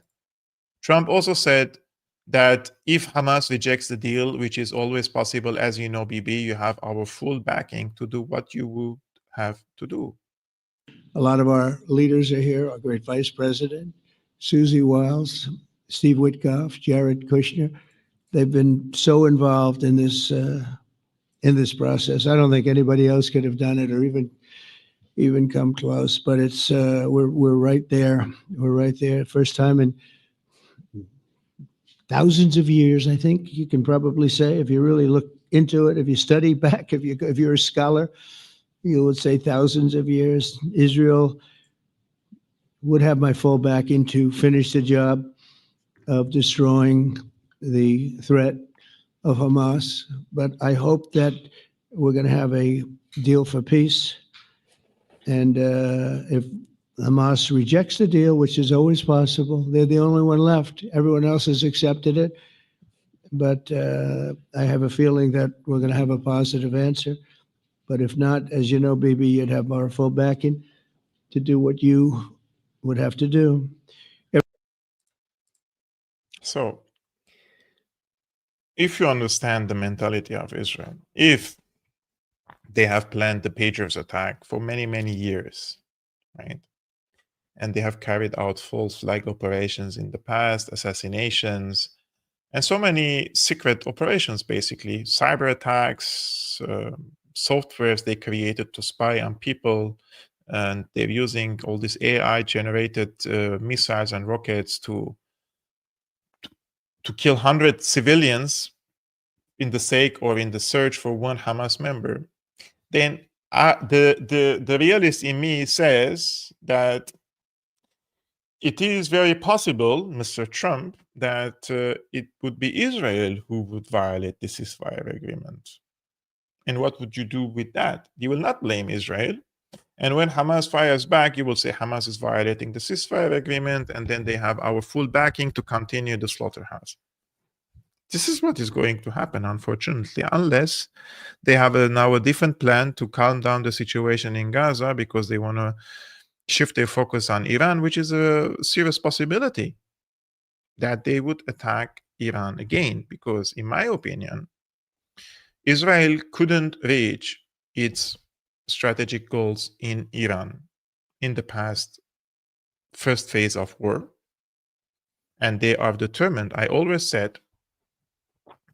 Trump also said that if Hamas rejects the deal, which is always possible, as you know, BB, you have our full backing to do what you would have to do. A lot of our leaders are here, our great Vice President, Susie Wiles, Steve Witkoff, Jared Kushner. They've been so involved in this process. I don't think anybody else could have done it or even come close, but it's we're right there. We're right there. First time in thousands of years, I think you can probably say, if you really look into it, if you study back, if you're a scholar, you would say thousands of years. Israel would have my full backing to finish the job of destroying the threat of Hamas. But I hope that we're going to have a deal for peace. And if Hamas rejects the deal, which is always possible, they're the only one left. Everyone else has accepted it. But I have a feeling that we're going to have a positive answer. But if not, as you know, BB, you'd have our full backing to do what you would have to do. So, if you understand the mentality of Israel, if they have planned the Patriot attack for many, many years, right? And they have carried out false flag operations in the past, assassinations, and so many secret operations, basically, cyber attacks, softwares they created to spy on people, and they're using all these AI-generated missiles and rockets to kill 100 civilians in the sake or in the search for one Hamas member, then the realist in me says that it is very possible, Mr. Trump, that it would be Israel who would violate the ceasefire agreement. And what would you do with that? You will not blame Israel. And when Hamas fires back, you will say Hamas is violating the ceasefire agreement, and then they have our full backing to continue the slaughterhouse. This is what is going to happen, unfortunately, unless they have now a different plan to calm down the situation in Gaza because they want to shift their focus on Iran, which is a serious possibility that they would attack Iran again. Because, in my opinion, Israel couldn't reach its strategic goals in Iran in the past first phase of war. And they are determined. I always said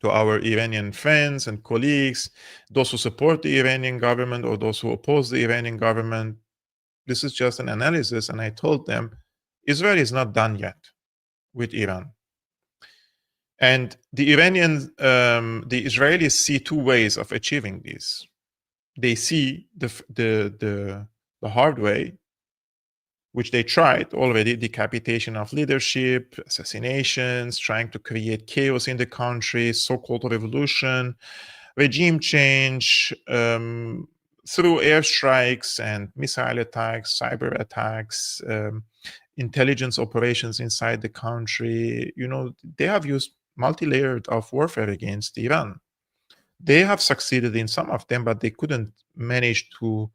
to our Iranian friends and colleagues, those who support the Iranian government or those who oppose the Iranian government, this is just an analysis. And I told them, Israel is not done yet with Iran. And the Israelis see two ways of achieving this. They see the hard way, which they tried already: decapitation of leadership, assassinations, trying to create chaos in the country, so-called revolution, regime change, through airstrikes and missile attacks, cyber attacks, intelligence operations inside the country. You know, they have used multi-layered of warfare against Iran. They have succeeded in some of them, but they couldn't manage to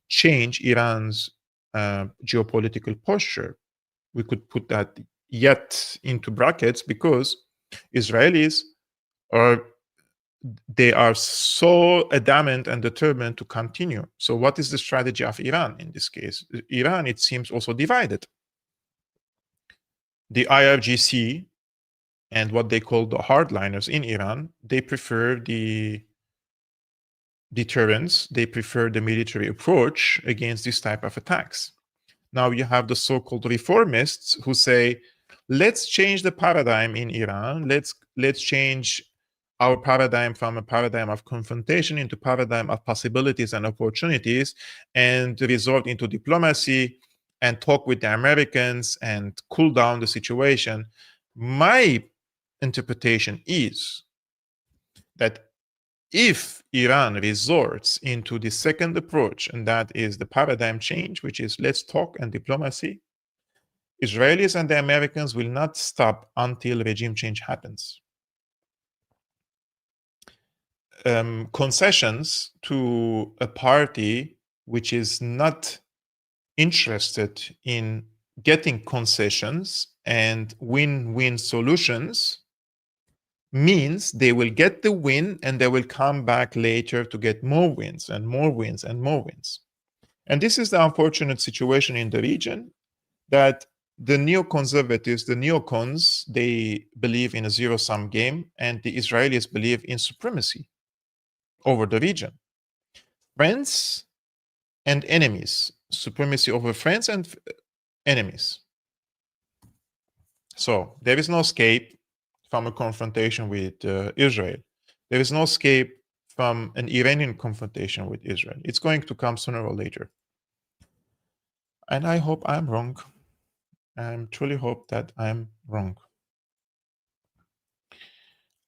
change Iran's geopolitical posture. We could put that yet into brackets because Israelis are so adamant and determined to continue. So what is the strategy of Iran in this case? Iran, it seems, also divided. The IRGC and what they call the hardliners in Iran, they prefer the deterrence, they prefer the military approach against this type of attacks. Now you have the so-called reformists who say, let's change the paradigm in Iran, let's change our paradigm from a paradigm of confrontation into paradigm of possibilities and opportunities, and resort into diplomacy and talk with the Americans and cool down the situation. My interpretation is that if Iran resorts into the second approach, and that is the paradigm change, which is let's talk and diplomacy, Israelis and the Americans will not stop until regime change happens. Concessions to a party which is not interested in getting concessions and win-win solutions means they will get the win and they will come back later to get more wins and more wins and more wins. And this is the unfortunate situation in the region, that the neoconservatives, the neocons, they believe in a zero-sum game, and the Israelis believe in supremacy over the region. Friends and enemies, supremacy over friends and enemies. So there is no escape from a confrontation with Israel. There is no escape from an Iranian confrontation with Israel. It's going to come sooner or later. And I hope I'm wrong. I truly hope that I'm wrong.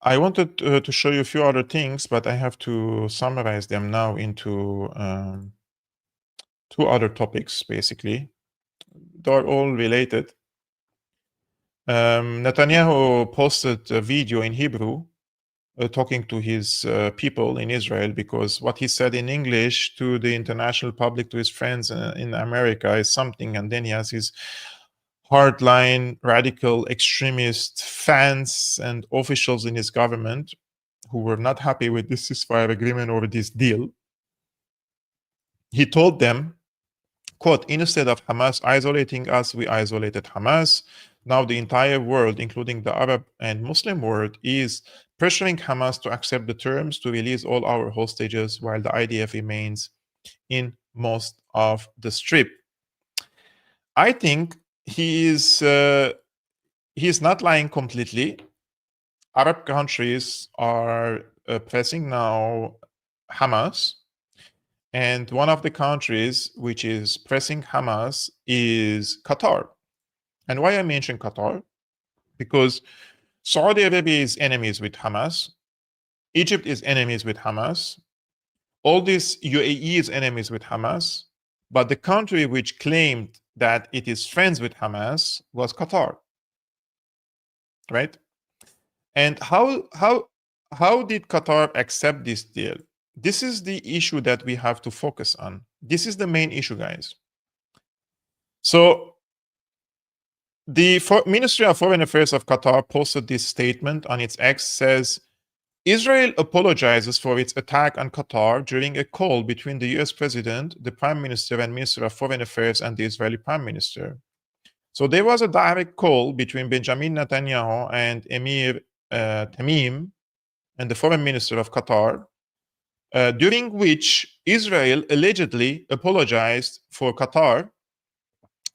I wanted to show you a few other things, but I have to summarize them now into two other topics, basically. They're all related. Netanyahu posted a video in Hebrew talking to his people in Israel, because what he said in English to the international public, to his friends in America, is something, and then he has his hardline, radical, extremist fans and officials in his government who were not happy with this ceasefire agreement or this deal. He told them, quote, instead of Hamas isolating us, we isolated Hamas. Now the entire world, including the Arab and Muslim world, is pressuring Hamas to accept the terms to release all our hostages while the IDF remains in most of the Strip. I think he's not lying completely. Arab countries are pressing now Hamas, and one of the countries which is pressing Hamas is Qatar. And why I mention Qatar? because Saudi Arabia is enemies with Hamas, Egypt is enemies with Hamas, all these UAE is enemies with Hamas, but the country which claimed that it is friends with Hamas was Qatar, right? And how did Qatar accept this deal? This is the issue that we have to focus on. This is the main issue, guys. So the Ministry of Foreign Affairs of Qatar posted this statement on its X, says, Israel apologizes for its attack on Qatar during a call between the US President, the Prime Minister, and Minister of Foreign Affairs and the Israeli Prime Minister. So there was a direct call between Benjamin Netanyahu and Emir Tamim and the Foreign Minister of Qatar, during which Israel allegedly apologized for Qatar,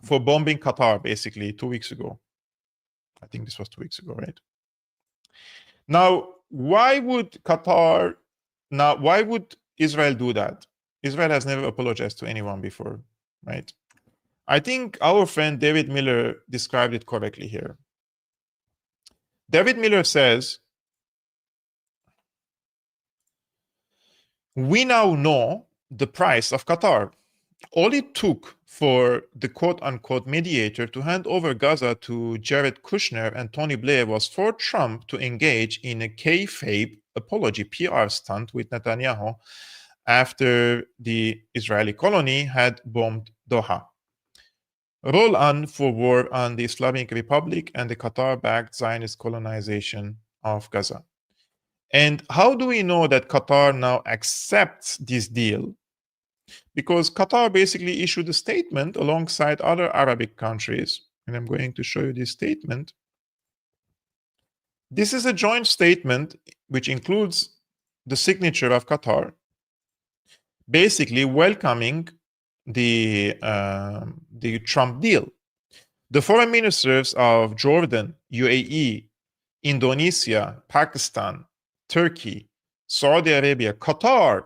for bombing Qatar, basically 2 weeks ago. I think this was 2 weeks ago, right? Now, why would Israel do that? Israel has never apologized to anyone before, right? I think our friend David Miller described it correctly here. David Miller says, we now know the price of Qatar. All it took for the quote-unquote mediator to hand over Gaza to Jared Kushner and Tony Blair was for Trump to engage in a kayfabe apology PR stunt with Netanyahu after the Israeli colony had bombed Doha. Roll on for war on the Islamic Republic and the Qatar-backed Zionist colonization of Gaza. And how do we know that Qatar now accepts this deal? Because Qatar basically issued a statement alongside other Arabic countries. And I'm going to show you this statement. This is a joint statement which includes the signature of Qatar, basically welcoming the Trump deal. The foreign ministers of Jordan, UAE, Indonesia, Pakistan, Turkey, Saudi Arabia, Qatar,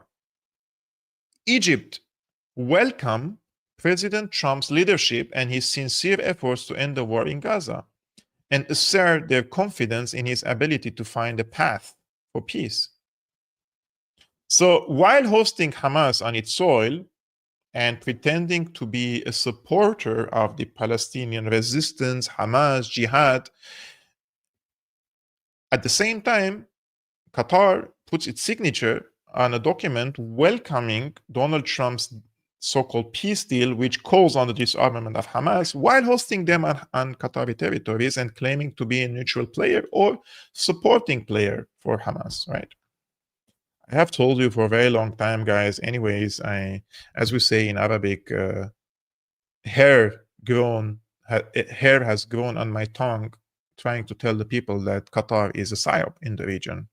Egypt welcome President Trump's leadership and his sincere efforts to end the war in Gaza and assert their confidence in his ability to find a path for peace. So while hosting Hamas on its soil and pretending to be a supporter of the Palestinian resistance, Hamas, jihad, at the same time, Qatar puts its signature on a document welcoming Donald Trump's so-called peace deal, which calls on the disarmament of Hamas, while hosting them on Qatari territories and claiming to be a neutral player or supporting player for Hamas, right? I have told you for a very long time, guys. Anyways, as we say in Arabic, hair has grown on my tongue, trying to tell the people that Qatar is a psyop in the region.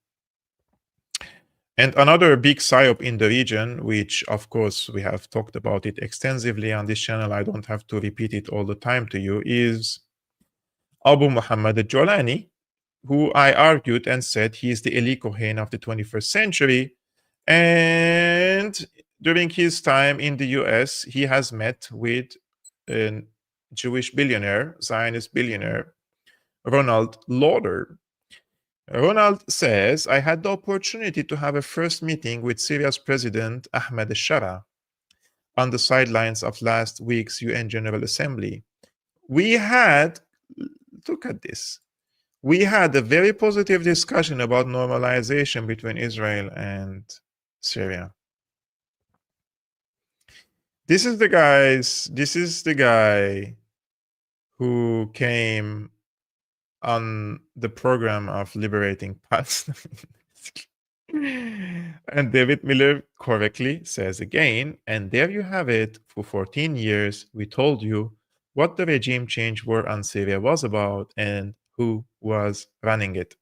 And another big psyop in the region, which of course we have talked about it extensively on this channel, I don't have to repeat it all the time to you, is Abu Muhammad al-Jolani, who I argued and said he is the Eli Cohen of the 21st century. And during his time in the US, he has met with a Jewish billionaire, Zionist billionaire, Ronald Lauder. Ronald says, I had the opportunity to have a first meeting with Syria's President Ahmed al-Shara on the sidelines of last week's UN General Assembly. We had, look at this, we had a very positive discussion about normalization between Israel and Syria. This is the guy who came on the program of liberating Palestine. And David Miller correctly says again, and there you have it, for 14 years we told you what the regime change war on Syria was about and who was running it.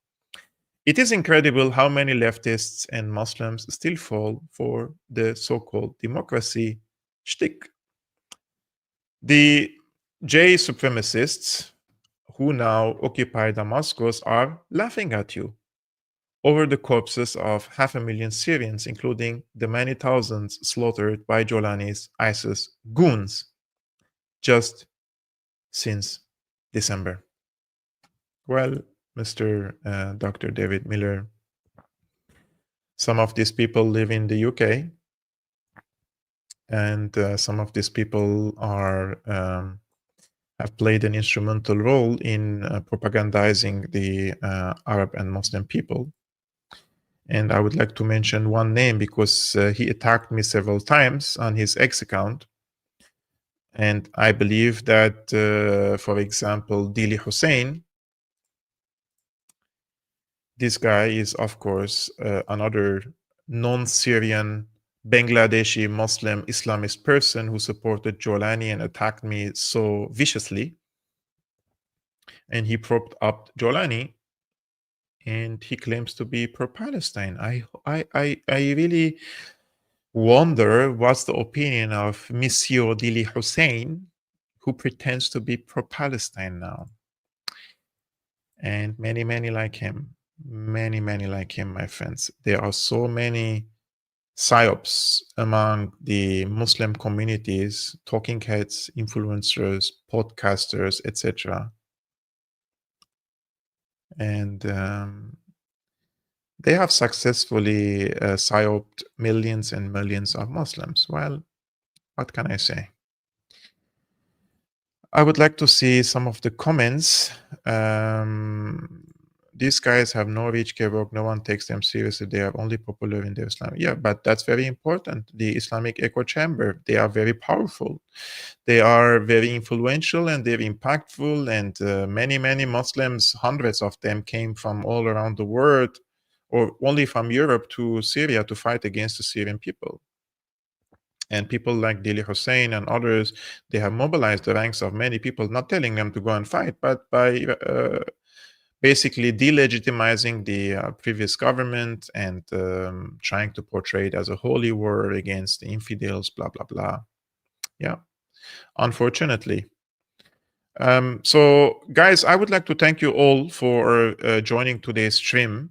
It is incredible how many leftists and Muslims still fall for the so-called democracy shtick. The J supremacists who now occupy Damascus are laughing at you over the corpses of 500,000 Syrians, including the many thousands slaughtered by Jolani's ISIS goons just since December. Well, Mr. Dr. David Miller, some of these people live in the UK, and some of these people are have played an instrumental role in propagandizing the Arab and Muslim people. And I would like to mention one name because he attacked me several times on his X account. And I believe that, for example, Dili Hussein, this guy is, of course, another non-Syrian Bangladeshi Muslim Islamist person who supported Jolani and attacked me so viciously. And he propped up Jolani, and he claims to be pro-Palestine. I really wonder what's the opinion of Monsieur Dili Hussein, who pretends to be pro-Palestine now. And many, many like him. Many, many like him, my friends. There are so many psyops among the Muslim communities, talking heads, influencers, podcasters, etc. And they have successfully psyoped millions and millions of Muslims. Well, what can I say? I would like to see some of the comments. These guys have no reach, Kevok. No one takes them seriously. They are only popular in their Islam. Yeah, but that's very important. The Islamic echo chamber, they are very powerful. They are very influential and they're impactful. And many, many Muslims, hundreds of them came from all around the world or only from Europe to Syria to fight against the Syrian people. And people like Dili Hussein and others, they have mobilized the ranks of many people, not telling them to go and fight, but by basically delegitimizing the previous government and trying to portray it as a holy war against the infidels, blah, blah, blah. Yeah, unfortunately. So, guys, I would like to thank you all for joining today's stream.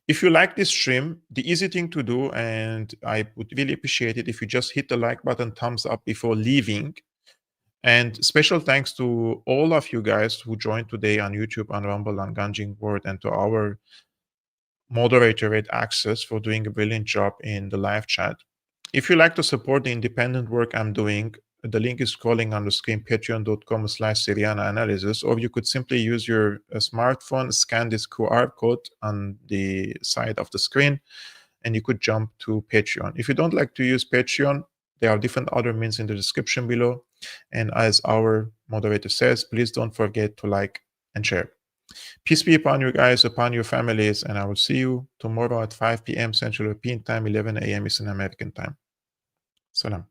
If you like this stream, the easy thing to do, and I would really appreciate it if you just hit the like button, thumbs up before leaving. And special thanks to all of you guys who joined today on YouTube, on Rumble, on Ganjing World, and to our moderator Red Access for doing a brilliant job in the live chat. If you like to support the independent work I'm doing, the link is scrolling on the screen, patreon.com/Syriana analysis, or you could simply use your smartphone, scan this QR code on the side of the screen, and you could jump to Patreon. If you don't like to use Patreon, there are different other means in the description below. And as our moderator says, please don't forget to like and share. Peace be upon you guys, upon your families, and I will see you tomorrow at 5 p.m. Central European Time, 11 a.m. Eastern American Time. Salam.